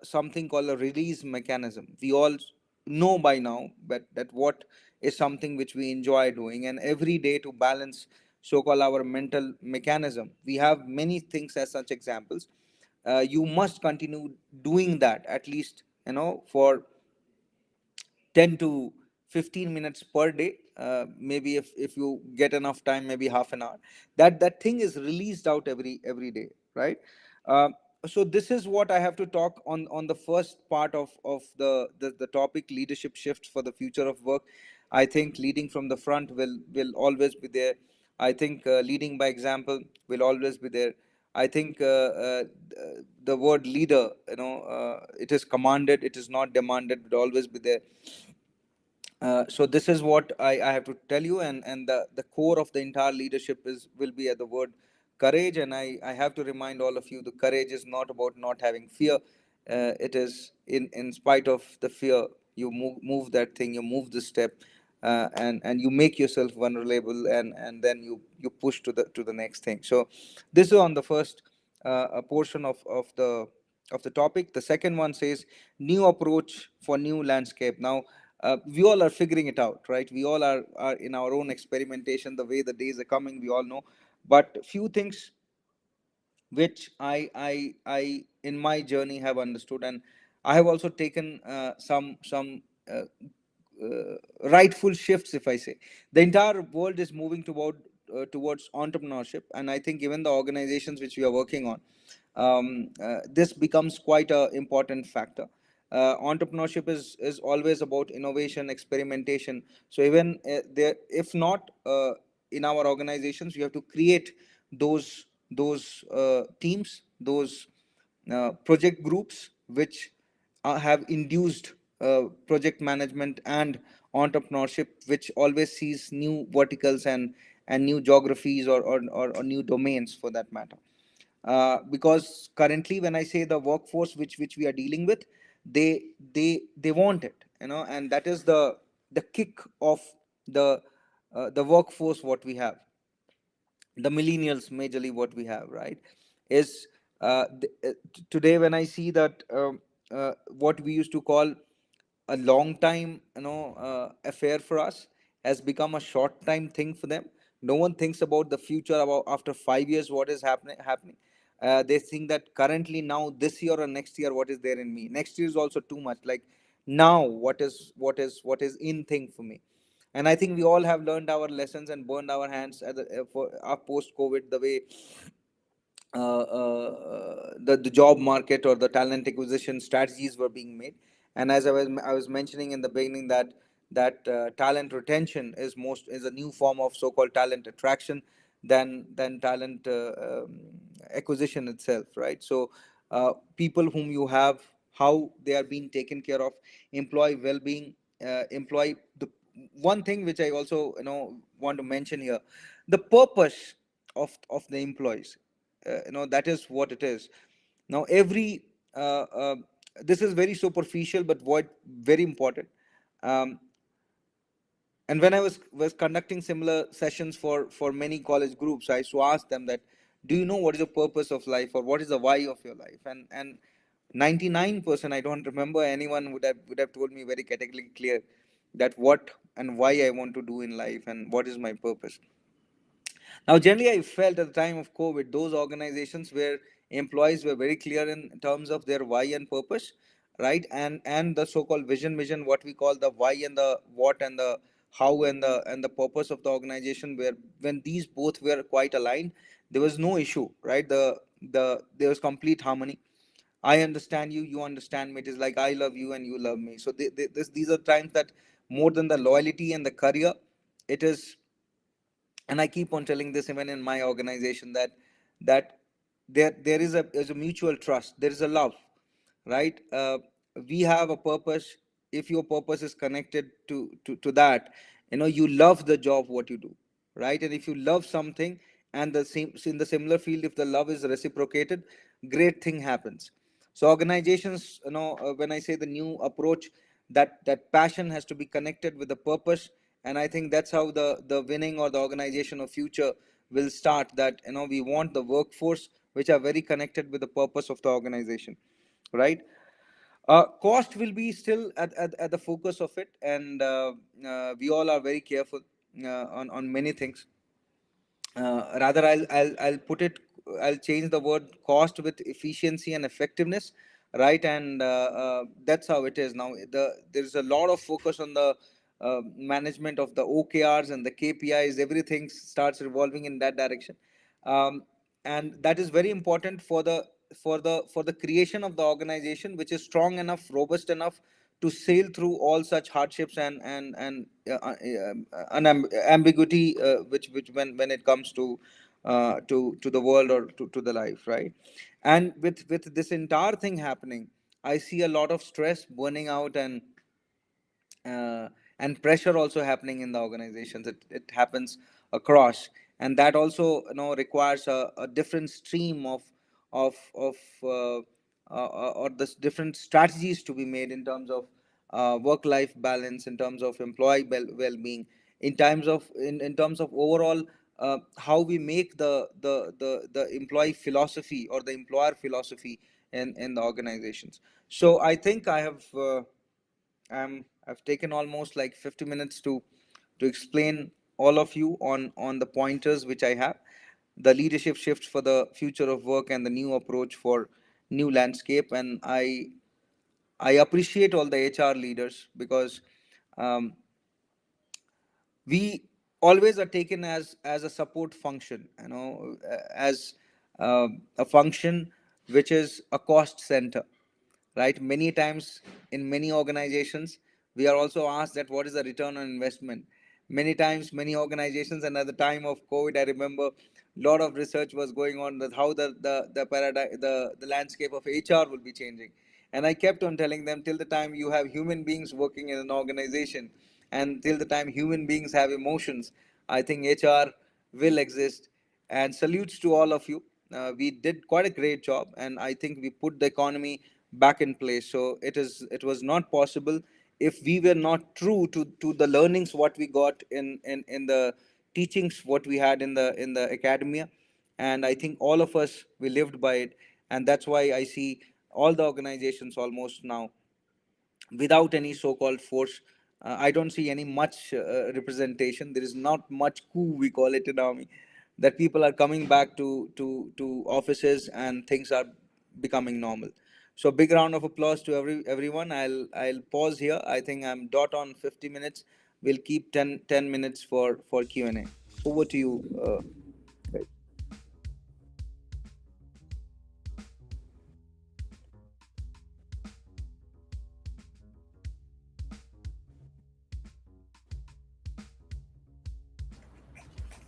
D: something called a release mechanism. We all know by now that what is something which we enjoy doing, and every day to balance so called our mental mechanism. We have many things as such examples. You must continue doing that at least, for 10 to 15 minutes per day. Maybe if you get enough time, maybe half an hour, that thing is released out every day, right? uh, so this is what I have to talk on the first part of the topic, leadership shifts for the future of work. I think leading from the front will always be there. I think leading by example will always be there. I think the word leader, it is commanded, it is not demanded, will always be there. So this is what I have to tell you, and the core of the entire leadership is will be at the word courage. And I have to remind all of you, the courage is not about not having fear. It is in spite of the fear, you move that thing, you move the step, and you make yourself vulnerable, and then you push to the next thing. So this is on the first a portion of the topic. The second one says new approach for new landscape. Now we all are figuring it out, right? We all are in our own experimentation, the way the days are coming, we all know. But few things which I in my journey have understood, and I have also taken some rightful shifts, if I say. The entire world is moving towards entrepreneurship, and I think even the organizations which we are working on, this becomes quite a important factor. Entrepreneurship is always about innovation, experimentation. So even there, if not in our organizations, we have to create those teams, those project groups which have induced project management and entrepreneurship, which always sees new verticals and new geographies, or new domains for that matter. Because currently, when I say the workforce which we are dealing with, they want it, and that is the kick of the workforce what we have, the millennials majorly what we have, right? Is Today when I see that what we used to call a long time affair for us has become a short time thing for them. No one thinks about the future, about after 5 years what is happening. They think that currently now this year or next year what is there in me. Next year is also too much. Like now what is in thing for me. And I think we all have learned our lessons and burned our hands at for our post COVID, the way the job market or the talent acquisition strategies were being made. And as I was mentioning in the beginning, that talent retention is a new form of so-called talent attraction than talent acquisition itself, right? So people whom you have, how they are being taken care of, employee well-being, employee the one thing which I also want to mention here, the purpose of the employees. That is what it is. Now every this is very superficial, but what very important. um, and when I was conducting similar sessions for many college groups, I used to ask them that, do you know what is the purpose of life, or what is the why of your life? And 99%, I don't remember anyone would have told me very categorically clear that what and why I want to do in life and what is my purpose. Now, generally, I felt at the time of COVID, those organizations where employees were very clear in terms of their why and purpose, right? And the so-called vision, what we call the why and the what and the how and the purpose of the organization, where when these both were quite aligned, there was no issue, right? There was complete harmony. I understand you, you understand me. It is like I love you and you love me. So these are times that more than the loyalty and the career, it is. And I keep on telling this even in my organization, that there is a mutual trust, there is a love, right? We have a purpose. If your purpose is connected to that, you love the job what you do, right? And if you love something, and the same in the similar field, if the love is reciprocated, great thing happens. So organizations, when I say the new approach, that passion has to be connected with the purpose. And I think that's how the winning or the organization of future will start. That we want the workforce which are very connected with the purpose of the organization, right? Cost will be still at the focus of it, and we all are very careful on many things. Rather, I'll put it, I'll change the word cost with efficiency and effectiveness, right? And that's how it is now. There's a lot of focus on the management of the OKRs and the KPIs. Everything starts revolving in that direction. um, and that is very important for the creation of the organization, which is strong enough, robust enough to sail through all such hardships and ambiguity, which when it comes to the world or to the life, right? And with this entire thing happening, I see a lot of stress, burning out, uh, and pressure also happening in the organizations. It happens across, and that also requires a different stream of or the different strategies to be made in terms of work life balance, in terms of employee well-being, in terms of overall how we make the employee philosophy or the employer philosophy in the organizations. So I think I've taken almost like 50 minutes to explain all of you on the pointers which I have, the leadership shifts for the future of work and the new approach for new landscape. And I appreciate all the HR leaders, because um, we always are taken as a support function, as a function which is a cost center, right? Many times in many organizations, we are also asked that what is the return on investment. Many times, many organizations, and at the time of COVID, I remember a lot of research was going on that how the paradigm, the landscape of HR will be changing. And I kept on telling them, till the time you have human beings working in an organization, and till the time human beings have emotions, I think HR will exist. And salutes to all of you. We did quite a great job, and I think we put the economy back in place. So it was not possible if we were not true to the learnings what we got in the teachings what we had in the academia. And I think all of us, we lived by it. And that's why I see all the organizations almost now without any so-called force. I don't see any much representation. There is not much coup, we call it in army, that people are coming back to offices and things are becoming normal. So big round of applause to everyone. I'll pause here. I think I'm dot on 50 minutes. We'll keep 10 minutes for Q&A. Over to you.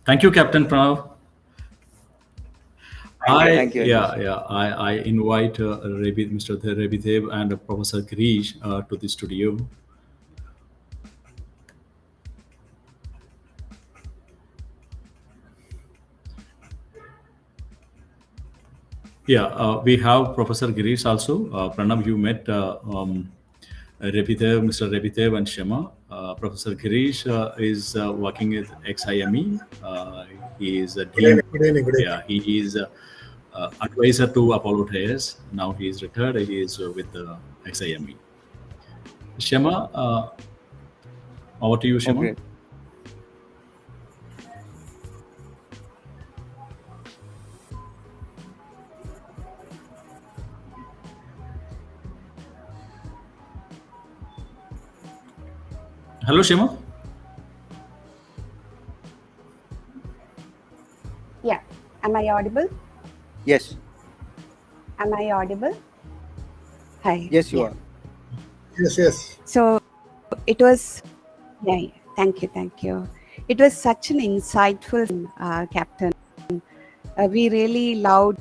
A: Thank you, Captain Pranav.
D: Thank you, Ajay.
A: I invite Mr. Rebitev and Professor Girish to the studio. We have Professor Girish also. Pranav, you met Mr. Rebitev and Shema. Professor Girish is working with XIME. He is a dean.
E: Good evening.
A: He is advisor to Apollo Tires. Now he is retired. He is with XIME. Shema, over to you, Shema.
D: Okay.
A: Hello, Shema.
F: Yeah. Am I audible?
D: Yes.
F: Am I audible? Hi.
D: Yes, you
F: Yeah.
D: are.
E: Yes.
F: So it was, yeah. Thank you. It was such an insightful, Captain. We really loved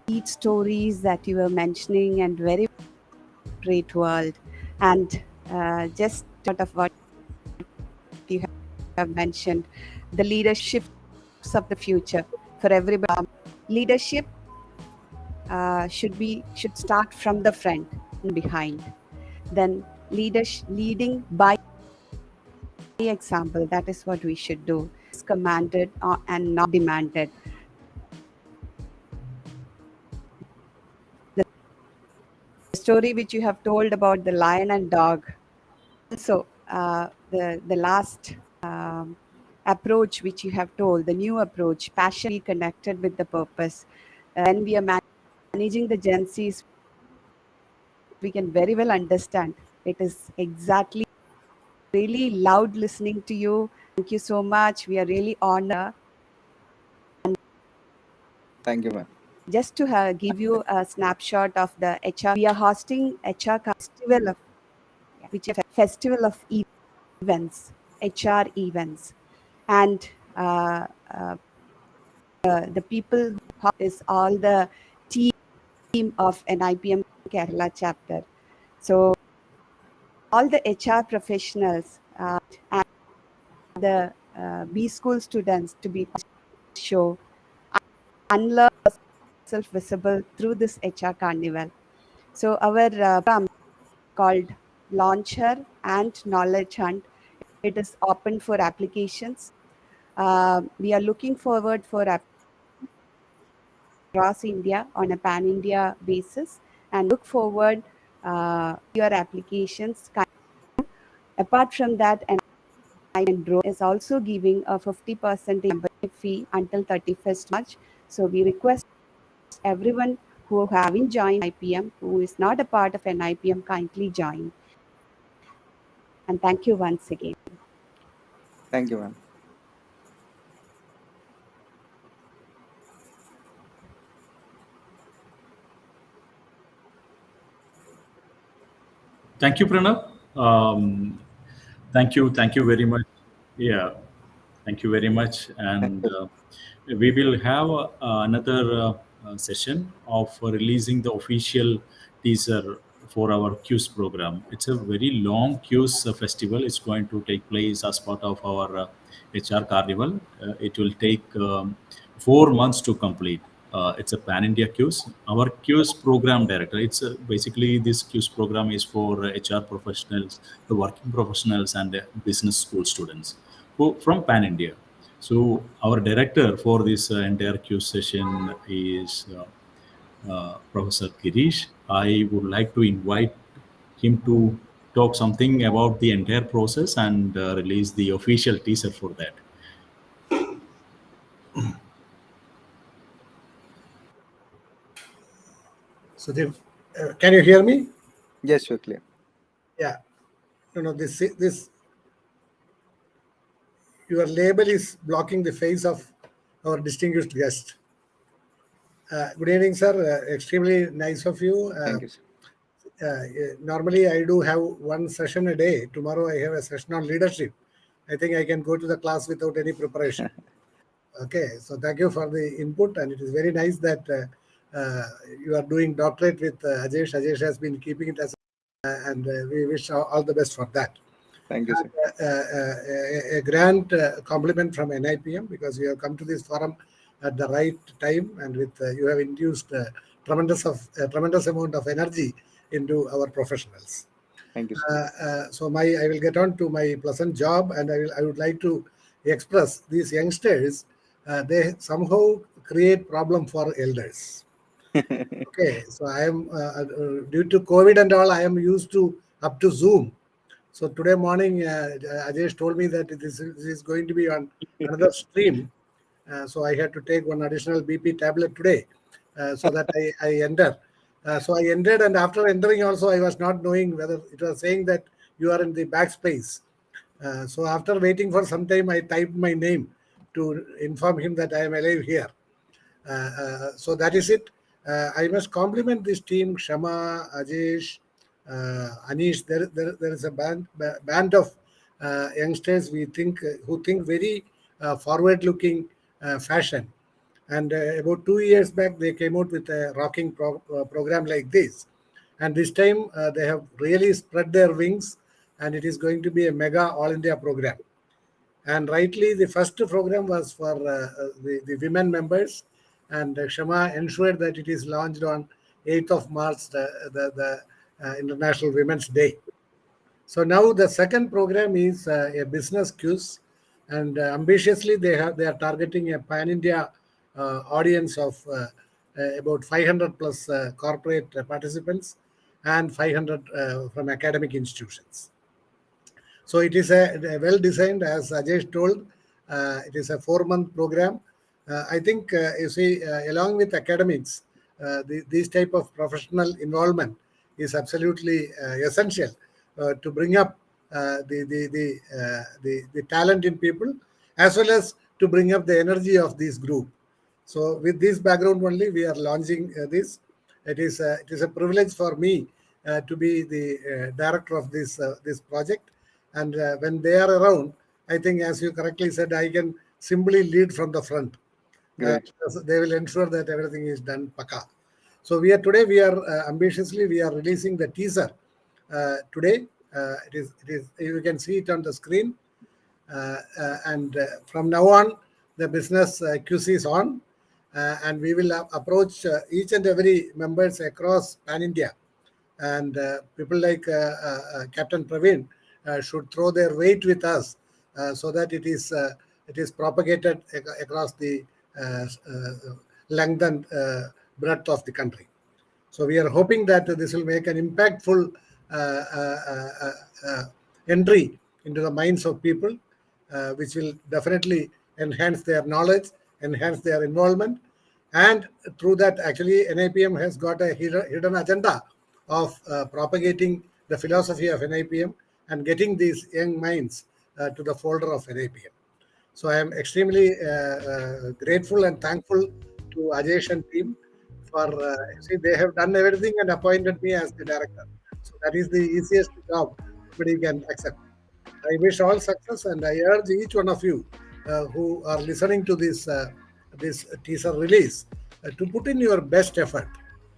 F: each stories that you were mentioning and very great world. And just sort of what you have mentioned, the leaderships of the future for everybody. Leadership should start from the front and behind. Then leading by example. That is what we should do. It's commanded and not demanded. The story which you have told about the lion and dog. Also, the last approach which you have told, the new approach, passionately connected with the purpose. When we are managing the Gen Zs, we can very well understand. It is exactly really loud listening to you. Thank you so much. We are really honored.
D: Thank you, ma'am.
F: Just to give you a snapshot of the HR, we are hosting HR festival which is a festival of events, HR events, and the people who is all the team of NIPM Kerala chapter. So all the HR professionals and the B school students to be show unlearn self visible through this HR carnival. So our program called Launcher and Knowledge Hunt. It is open for applications. We are looking forward for across India on a pan-India basis and look forward your applications. Apart from that, and is also giving a 50% membership fee until 31st March. So we request everyone who haven't joined NIPM, who is not a part of NIPM, kindly join. And thank you once again.
D: Thank you, ma'am.
A: Thank you, Pranav. Thank you very much. Yeah, thank you very much. And we will have another session of releasing the official teaser for our QS program. It's a very long QS festival. It's going to take place as part of our HR carnival. It will take 4 months to complete. It's a pan-India QS. Our QS program director. It's basically this QS program is for HR professionals, the working professionals, and business school students who from pan-India. So our director for this entire Q session is Professor Girish. I would like to invite him to talk something about the entire process and release the official teaser for that.
E: So, can you hear me?
D: Yes, you're clear.
E: Yeah. No, this your label is blocking the face of our distinguished guest. Good evening, sir. Extremely nice of you.
D: Thank you, sir.
E: Normally, I do have one session a day. Tomorrow, I have a session on leadership. I think I can go to the class without any preparation. Okay, so thank you for the input, and it is very nice that you are doing doctorate with Ajesh. Ajesh has been keeping it as, and we wish all the best for that.
D: Thank you, sir.
E: A grand compliment from NIPM, because you have come to this forum at the right time, and with you have induced tremendous amount of energy into our professionals.
D: Thank you, sir.
E: So I will get on to my pleasant job, and I would like to express these youngsters. They somehow create problem for elders. Okay, so I am due to COVID and all, I am used to up to Zoom. So today morning, Ajesh told me that this is going to be on another stream. So I had to take one additional BP tablet today, so that I enter. So I entered, and after entering also, I was not knowing whether it was saying that you are in the backspace. So after waiting for some time, I typed my name to inform him that I am alive here. So that is it. I must compliment this team, Shama, Ajesh, Anish. There is a band of youngsters who think very forward-looking fashion. And about 2 years back, they came out with a rocking program like this. And this time, they have really spread their wings, and it is going to be a mega all India program. And rightly, the first program was for the women members, and Shama ensured that it is launched on 8th of March, the International Women's Day. So now the second program is a business quiz, and ambitiously they are targeting a pan-India audience of about 500 plus corporate participants and 500 from academic institutions. So it is a well designed, as Ajay told. It is a 4-month program. I think you see, along with academics, these type of professional involvement is absolutely essential to bring up the talent in people, as well as to bring up the energy of this group. So with this background only, we are launching this. It is a privilege for me to be the director of this project. And when they are around, I think, as you correctly said, I can simply lead from the front.
D: Great.
E: They will ensure that everything is done paka. So we are ambitiously we are releasing the teaser today. It is you can see it on the screen, and from now on the business QC is on, and we will approach each and every members across pan India, and people like Captain Praveen should throw their weight with us, so that it is propagated across the length and breadth of the country. So we are hoping that this will make an impactful entry into the minds of people, which will definitely enhance their knowledge, enhance their involvement, and through that, actually, NIPM has got a hidden agenda of propagating the philosophy of NIPM and getting these young minds to the folder of NIPM. So I am extremely grateful and thankful to Ajesh and team for see, they have done everything and appointed me as the director. So that is the easiest job anybody can accept. I wish all success, and I urge each one of you who are listening to this teaser release to put in your best effort.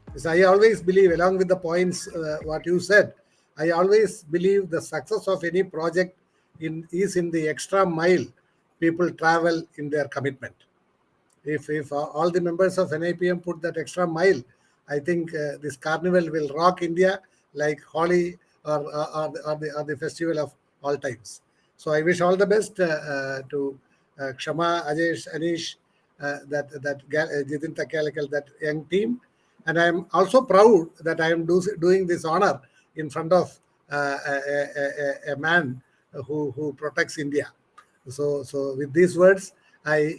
E: Because I always believe, along with the points what you said, I always believe the success of any project is in the extra mile people travel in their commitment. If all the members of NIPM put that extra mile, I think this carnival will rock India like Holi or the festival of all times. So I wish all the best to Kshama, Ajesh, Anish, Jitin Takalakal, that young team. And I am also proud that I am doing this honor in front of a man who protects India. So with these words, I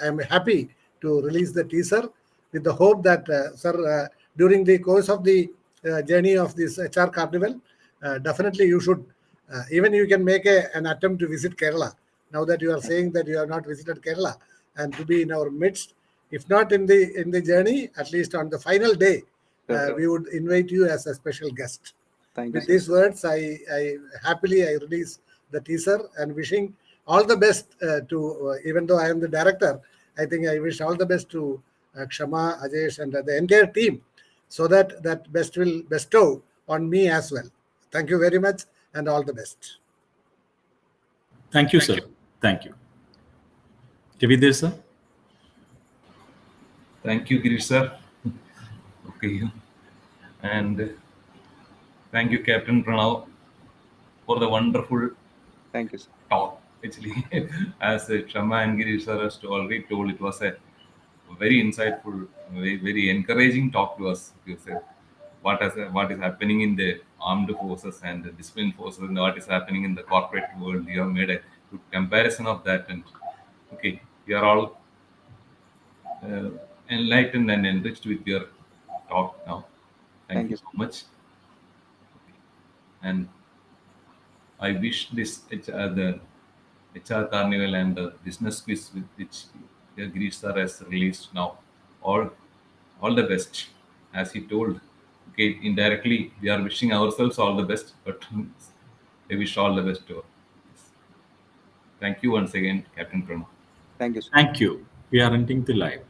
E: am happy to release the teaser with the hope that, sir, during the course of the journey of this HR Carnival, definitely you should, even you can make an attempt to visit Kerala. Now that you are saying that you have not visited Kerala, and to be in our midst, if not in the journey, at least on the final day, we would invite you as a special guest.
D: Thank you,
E: With
D: sir.
E: these words, I happily I release the teaser and wishing all the best even though I am the director, I think I wish all the best to Kshama, Ajesh, and the entire team, so that that best will bestow on me as well. Thank you very much, and all the best.
A: Thank you, sir. Thank you. David, sir.
B: Thank you, Girish sir. Okay. And thank you, Captain Pranav, for the wonderful
D: Thank you, sir.
B: talk. Actually, as Shama and Girish sir has already told, it was a very insightful, very encouraging talk to us. You said what is happening in the armed forces and the disciplined forces, and what is happening in the corporate world. You have made a good comparison of that, and okay, we are all uh, enlightened and enriched with your talk now. Thank
D: Thank
B: you
D: you,
B: so
D: sir.
B: much, and I wish this the HR Carnival and the business quiz with which Girish sir has released now, all all the best. As he told, okay, indirectly we are wishing ourselves all the best, but I wish all the best to us. Thank you once again, Captain Pranav.
D: Thank you, sir.
A: Thank you. We are ending the live.